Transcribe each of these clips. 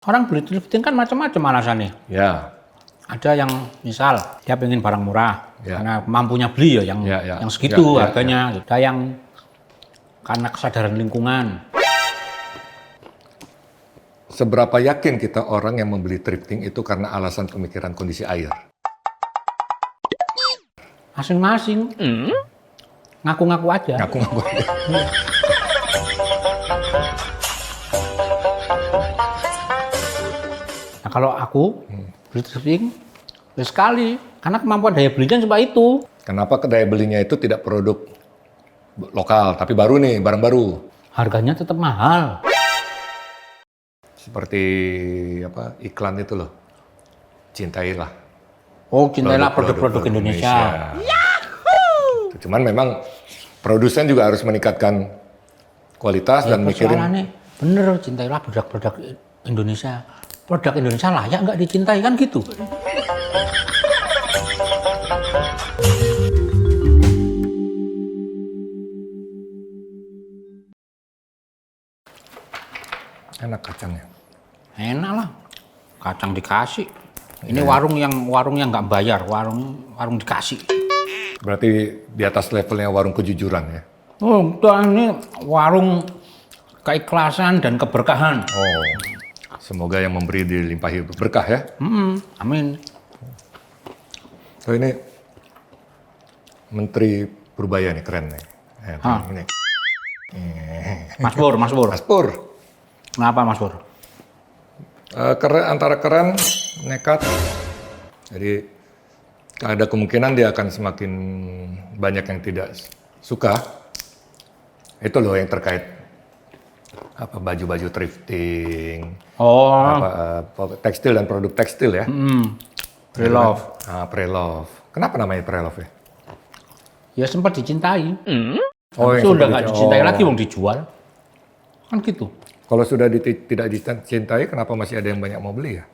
Orang beli thrifting kan macam-macam alasannya. Ya. Ada yang misal dia pengen barang murah, Ya. karena mampunya beli ya, yang segitu harganya. Ada yang karena kesadaran lingkungan. Seberapa yakin kita orang yang membeli thrifting itu karena alasan pemikiran kondisi air? Masing-masing. Ngaku-ngaku aja. Ngaku-ngaku. Nah kalau aku beli thrifting, ya sekali. Karena kemampuan daya belinya cuma itu. Kenapa daya belinya itu tidak produk lokal, tapi baru nih, barang baru? Harganya tetap mahal. Seperti apa iklan itu loh, cintailah. Oh, cintailah produk-produk Indonesia. Yahoo! Cuman memang produsen juga harus meningkatkan kualitas dan mikirin. Persoalannya bener, cintailah produk-produk Indonesia. Produk Indonesia layak nggak dicintai kan gitu. Enak kacangnya. Enak lah, kacang dikasih. Ini warung yang nggak bayar, warung dikasih. Berarti di atas levelnya warung kejujuran ya? Oh, ini warung keikhlasan dan keberkahan. Oh, semoga yang memberi dilimpahi berkah ya. Amin. So ini Menteri Purbaya nih, keren nih. Ini. Mas Pur. Mas Pur. Kenapa Mas Pur? Keren, antara keren, nekat. Jadi ada kemungkinan dia akan semakin banyak yang tidak suka. Itu loh yang terkait apa baju-baju thrifting, tekstil dan produk tekstil ya. Pre-love. Pre-love. Kenapa namanya pre-love ya? Ya sempat dicintai. Oh, yang sudah sempat nggak dicintai lagi, wong dijual. Kan gitu. Kalau sudah tidak dicintai, kenapa masih ada yang banyak mau beli ya?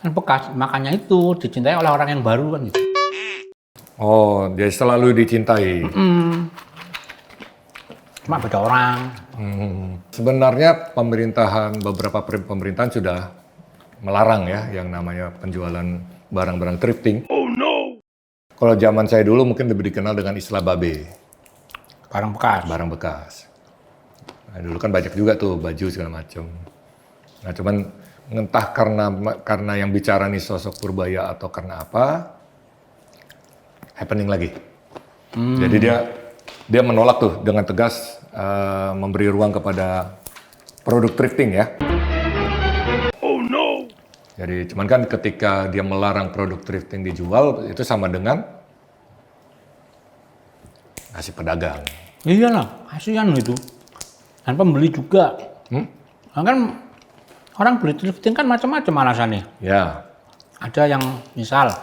Kan bekas, makanya itu dicintai oleh orang yang baru kan gitu. Oh, dia selalu dicintai. Cuma beda orang. Sebenarnya beberapa pemerintahan sudah melarang ya yang namanya penjualan barang-barang thrifting. Oh no! Kalau zaman saya dulu mungkin lebih dikenal dengan istilah babe. Barang bekas. Barang bekas. Nah, dulu kan banyak juga tuh baju segala macam. Nah, cuman entah karena yang bicara nih sosok Purbaya atau karena apa, happening lagi. Jadi dia menolak tuh dengan tegas memberi ruang kepada produk thrifting ya. Oh no. Jadi cuman kan ketika dia melarang produk thrifting dijual itu sama dengan ngasih pedagang. Iyalah, kasihan itu. Dan pembeli juga. Nah, kan orang beli thrifting kan macam-macam alasannya. Ya. Ada yang misal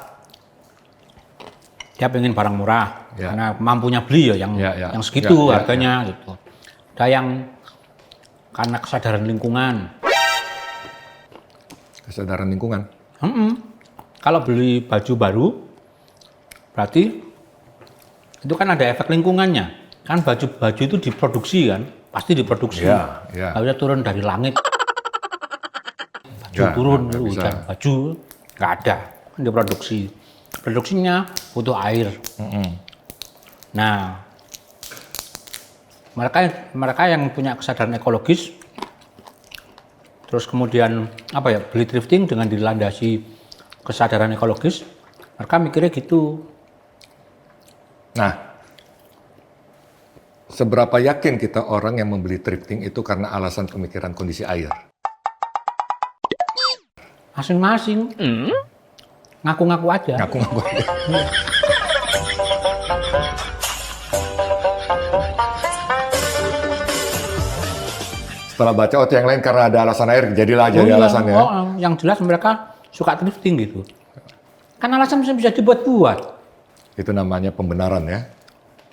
dia pengen barang murah, karena mampunya beli ya, yang segitu harganya gitu. Ada yang karena kesadaran lingkungan. Kesadaran lingkungan. Kalau beli baju baru, berarti itu kan ada efek lingkungannya. Kan baju itu diproduksi kan, pasti diproduksi. Harusnya turun dari langit. Baju turun, hujan baju nggak ada, kan diproduksi. Produksinya butuh air. Nah, mereka yang punya kesadaran ekologis, terus kemudian beli thrifting dengan dilandasi kesadaran ekologis, mereka mikirnya gitu. Nah, seberapa yakin kita orang yang membeli thrifting itu karena alasan pemikiran kondisi air? Masing-masing. Ngaku-ngaku aja. Ngaku-ngaku aja. Setelah baca yang lain karena ada alasan air, jadilah jadi alasannya. Yang jelas mereka suka thrifting gitu. Kan alasan bisa dibuat-buat. Itu namanya pembenaran ya,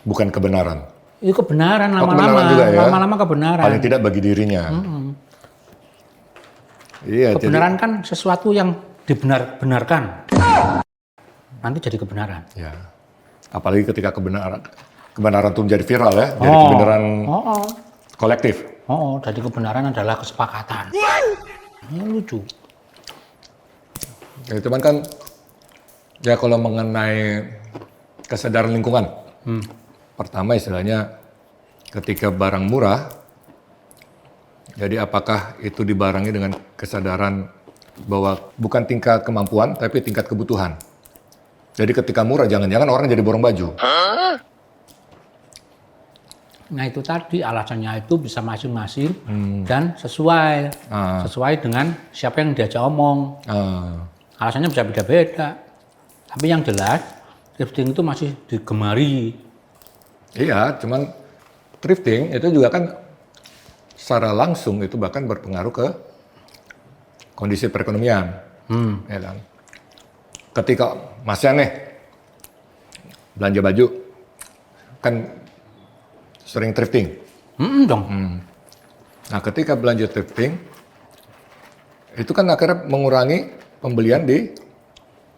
bukan kebenaran. Itu kebenaran lama-lama, kebenaran juga ya? Lama-lama kebenaran. Paling tidak bagi dirinya. Iya. Kebenaran kan sesuatu yang dibenarkan. Nanti jadi kebenaran. Ya. Apalagi ketika kebenaran itu menjadi viral ya, jadi kebenaran kolektif. Jadi kebenaran adalah kesepakatan. Ini lucu. Ya, cuman kan ya kalau mengenai kesadaran lingkungan, pertama istilahnya ketika barang murah, jadi apakah itu dibarengi dengan kesadaran bahwa bukan tingkat kemampuan tapi tingkat kebutuhan. Jadi ketika murah jangan-jangan orang jadi borong baju. Nah itu tadi alasannya itu bisa masing-masing dan sesuai dengan siapa yang diajak omong. Alasannya bisa beda-beda. Tapi yang jelas thrifting itu masih digemari. Iya, cuman thrifting itu juga kan secara langsung itu bahkan berpengaruh ke kondisi perekonomian. Ya kan? Ketika masnya nih belanja baju kan sering thrifting. Dong. Nah, ketika belanja thrifting, itu kan akhirnya mengurangi pembelian di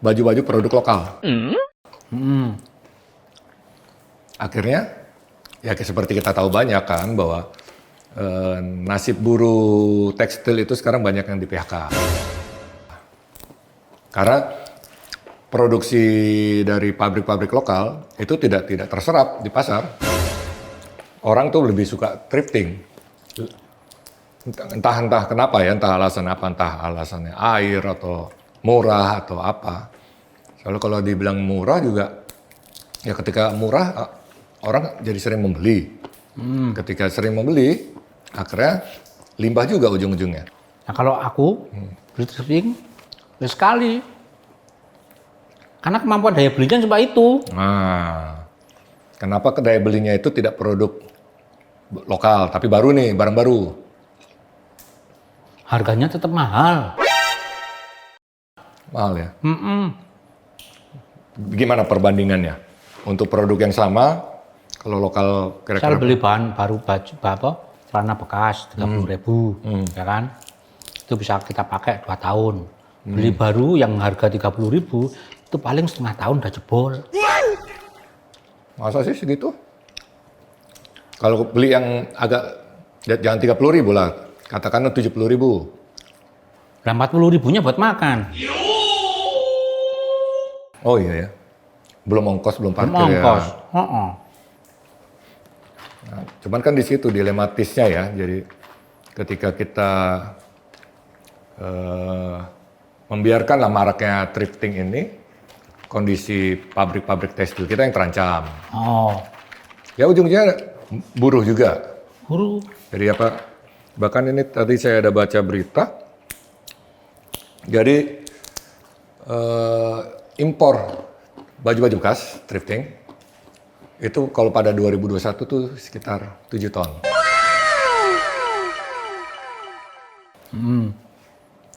baju-baju produk lokal. Akhirnya, ya seperti kita tahu banyak kan bahwa nasib buruh tekstil itu sekarang banyak yang di PHK. Karena produksi dari pabrik-pabrik lokal itu tidak terserap di pasar. Orang tuh lebih suka thrifting. Entah kenapa ya, entah alasan apa, entah alasannya air atau murah atau apa. Soalnya kalau dibilang murah juga, ya ketika murah orang jadi sering membeli. Ketika sering membeli, akhirnya limbah juga ujung-ujungnya. Nah kalau aku beli thrifting ya sekali. Karena kemampuan daya belinya cuma itu. Nah, kenapa daya belinya itu tidak produk lokal, tapi baru nih, barang baru? Harganya tetap mahal. Mahal ya? Gimana perbandingannya? Untuk produk yang sama, kalau lokal kira-kira... Saya beli bahan baru baju, celana bekas 30.000, ya kan? Itu bisa kita pakai 2 tahun. Beli baru yang harga 30.000, itu paling setengah tahun udah jebol. Masa sih segitu? Kalau beli yang agak, jangan 30.000 lah, katakanlah 70.000. Nah 40.000-nya buat makan. Oh iya ya, belum ongkos, belum parkir Belum ongkos. ya. Nah, cuman kan di situ dilematisnya ya, jadi ketika kita membiarkanlah maraknya thrifting ini, kondisi pabrik-pabrik tekstil kita yang terancam. Ya ujungnya buruh juga. Buruh. Jadi apa? Bahkan ini tadi saya ada baca berita. Jadi impor baju-baju bekas thrifting itu kalau pada 2021 tuh sekitar 7 ton.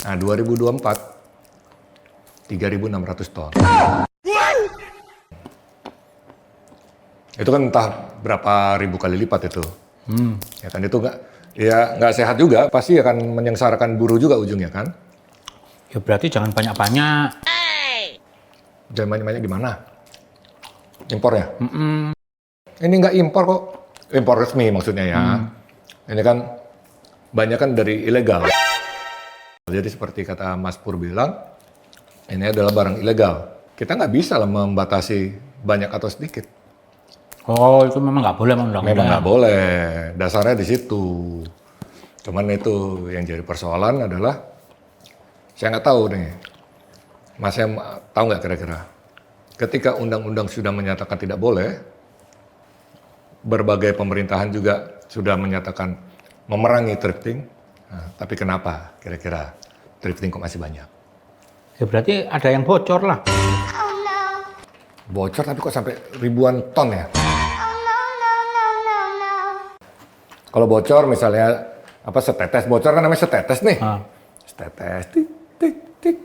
Nah 2024 3.600 ton. Itu kan entah berapa ribu kali lipat itu. Ya kan itu nggak sehat juga, pasti akan menyengsarakan buruh juga ujungnya kan. Ya berarti jangan banyak-banyak. Jangan banyak-banyak gimana? Impornya? Ini nggak impor kok. Impor resmi maksudnya ya. Ini kan banyak kan dari ilegal. Jadi seperti kata Mas Pur bilang, ini adalah barang ilegal. Kita nggak bisa lah membatasi banyak atau sedikit. Oh itu memang nggak boleh Memang nggak boleh. Dasarnya di situ. Cuman itu yang jadi persoalan adalah, saya nggak tahu nih. Mas saya tahu nggak kira-kira? Ketika undang-undang sudah menyatakan tidak boleh, berbagai pemerintahan juga sudah menyatakan memerangi thrifting. Nah, tapi kenapa kira-kira thrifting kok masih banyak? Ya berarti ada yang bocor lah. Bocor tapi kok sampai ribuan ton ya? Kalau bocor misalnya apa setetes bocor kan namanya setetes nih. Setetes tik tik tik.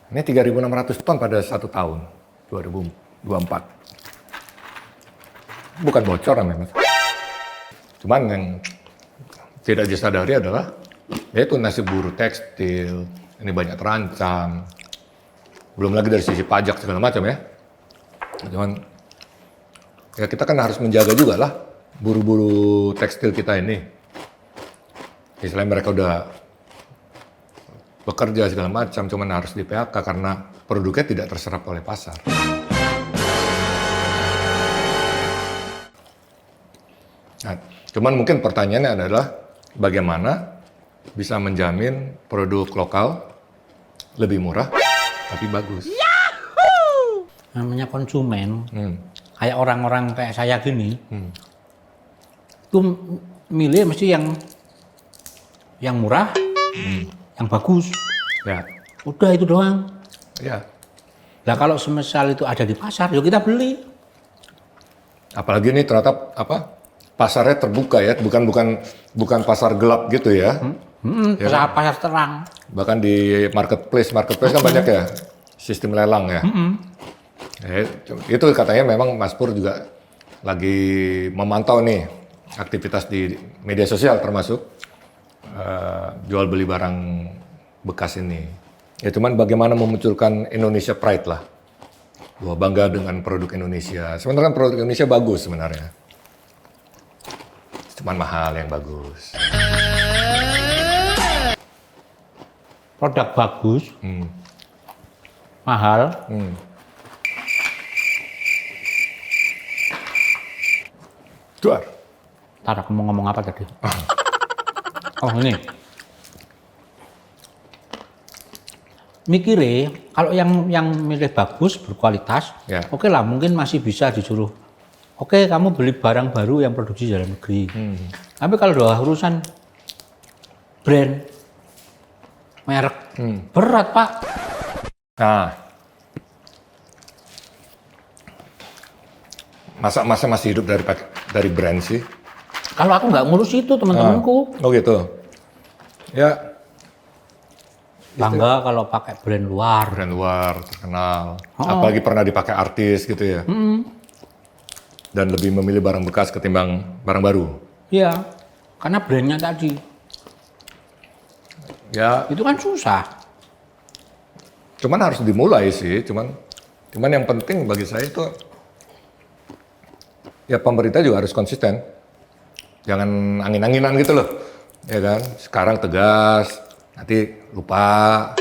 Ini 3.600 ton pada 1 tahun 2024. Bukan bocor namanya. Cuman yang tidak disadari adalah yaitu nasib buruh tekstil ini banyak terancam. Belum lagi dari sisi pajak segala macam ya. Cuman ya kita kan harus menjaga juga lah buru-buru tekstil kita ini. Istilahnya mereka udah bekerja segala macam, cuman harus di PHK karena produknya tidak terserap oleh pasar. Nah, cuman mungkin pertanyaannya adalah bagaimana bisa menjamin produk lokal lebih murah tapi bagus. Namanya konsumen, kayak orang-orang kayak saya gini, itu milih mesti yang murah, yang bagus. Ya. Udah itu doang. Ya. Nah kalau semisal itu ada di pasar, yuk kita beli. Apalagi ini ternyata pasarnya terbuka ya, bukan pasar gelap gitu ya. Ya. Pasar terang. Bahkan di marketplace kan banyak ya sistem lelang ya. Itu katanya memang Mas Pur juga lagi memantau nih aktivitas di media sosial termasuk jual beli barang bekas ini. Ya cuman bagaimana memunculkan Indonesia Pride lah. Bahwa bangga dengan produk Indonesia. Sebenarnya kan produk Indonesia bagus sebenarnya. Cuman mahal yang bagus. Produk bagus, mahal. Jual. Ntar aku mau ngomong apa tadi? Oh ini. Mikirnya kalau yang milih bagus, berkualitas, oke lah mungkin masih bisa disuruh. Oke, kamu beli barang baru yang produksi dalam negeri. Tapi kalau udah urusan brand, merek, berat Pak. Nah, masa masih hidup dari brand sih? Kalau aku nggak ngurus itu teman-temanku. Oh gitu. Ya. Bangga kalau pakai brand luar. Brand luar terkenal. Apalagi pernah dipakai artis gitu ya. Dan lebih memilih barang bekas ketimbang barang baru. Iya, karena brandnya tadi. Ya. Itu kan susah. Cuman harus dimulai sih. Cuman yang penting bagi saya itu ya pemerintah juga harus konsisten. Jangan angin-anginan gitu loh. Ya kan? Sekarang tegas, nanti lupa.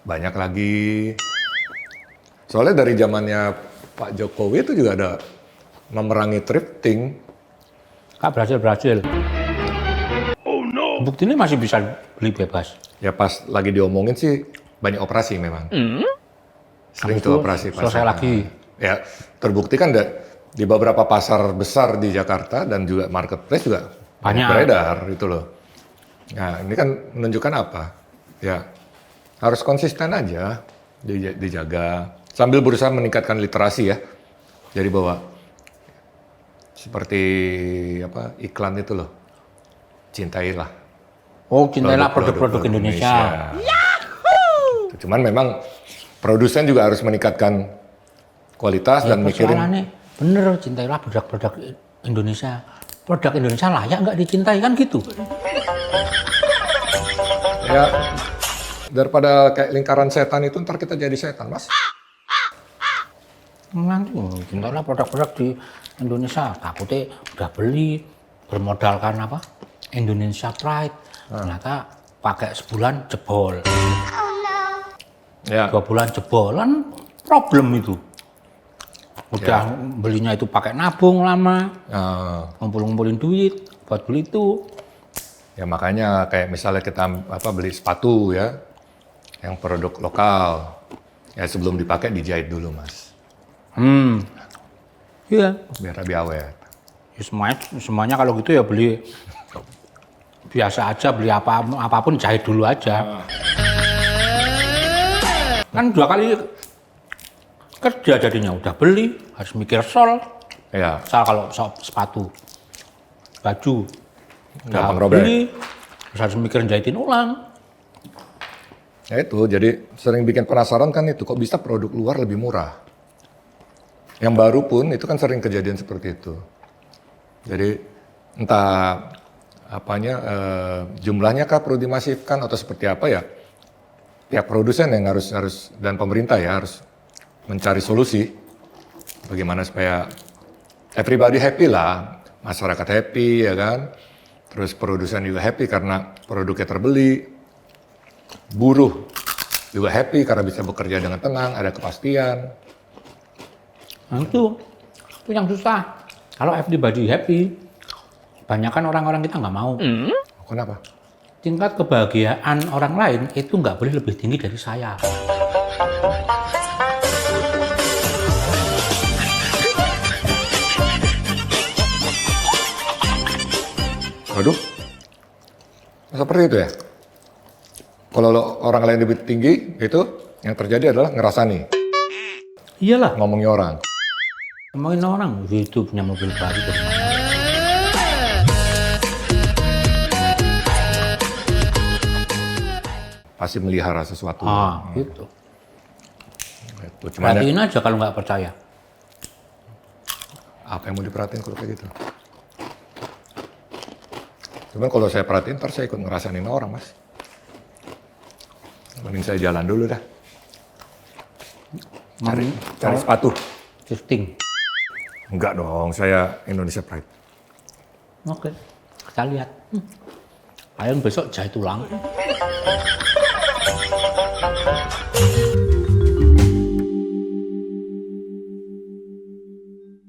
Banyak lagi. Soalnya dari zamannya Pak Jokowi itu juga ada memerangi thrifting. Kak berhasil. Oh no. Buktinya masih bisa beli bebas. Ya pas lagi diomongin sih banyak operasi memang. Sering tuh operasi pasar. Selesai lagi. Ya terbukti kan di beberapa pasar besar di Jakarta dan juga marketplace juga banyak beredar itu loh. Nah ini kan menunjukkan apa? Ya harus konsisten aja dijaga sambil berusaha meningkatkan literasi ya. Jadi bahwa seperti iklan itu loh, cintailah. Oh cintailah produk-produk Indonesia. Yahoo! Cuman memang produsen juga harus meningkatkan kualitas dan mikirin. Bener, cintailah produk-produk Indonesia. Produk Indonesia layak nggak dicintai kan gitu? Ya, daripada kayak lingkaran setan itu ntar kita jadi setan, Mas. Nanti cintailah produk-produk di Indonesia. Takutnya udah beli, bermodalkan apa? Indonesia Pride. Ternyata pakai sebulan jebol. Ya. 2 bulan jebolan, problem itu. Udah belinya itu pakai nabung lama, ngumpulin duit buat beli itu. Ya makanya kayak misalnya kita beli sepatu ya, yang produk lokal, ya sebelum dipakai dijahit dulu Mas. Iya. Biar lebih awet. Ya, semuanya kalau gitu ya beli biasa aja, beli apapun jahit dulu aja. Kan 2 kali kerja jadinya, udah beli, harus mikir sol. Ya. Misal kalau sepatu, baju, gampang udah robek. beli, terus harus mikir jahitin ulang. Ya itu, jadi sering bikin penasaran kan itu, kok bisa produk luar lebih murah. Yang baru pun itu kan sering kejadian seperti itu. Jadi entah jumlahnya kah perlu dimasifkan atau seperti apa ya. Pihak produsen yang harus dan pemerintah ya harus mencari solusi bagaimana supaya everybody happy lah, masyarakat happy ya kan, terus produsen juga happy karena produknya terbeli. buruh juga happy karena bisa bekerja dengan tenang, ada kepastian. Nah, itu yang susah. Kalau everybody happy, kebanyakan orang-orang kita nggak mau. Kenapa? Tingkat kebahagiaan orang lain itu nggak boleh lebih tinggi dari saya. Waduh, seperti itu ya? Kalau orang lain lebih tinggi, itu yang terjadi adalah ngerasani, Iyalah, ngomongin orang. ngomongin orang, itu punya mobil baru dari mana? Pasti melihara sesuatu. Gitu. Itu. Cuman ya, Perhatiin aja kalau nggak percaya. apa yang mau diperhatiin kalau kayak gitu? Cuman kalau saya perhatiin, ntar saya ikut ngerasain orang, Mas. Mending saya jalan dulu dah. Cari sepatu. Shifting. Enggak dong, saya Indonesia Pride. Oke, kita lihat. Kalian besok jahit ulang.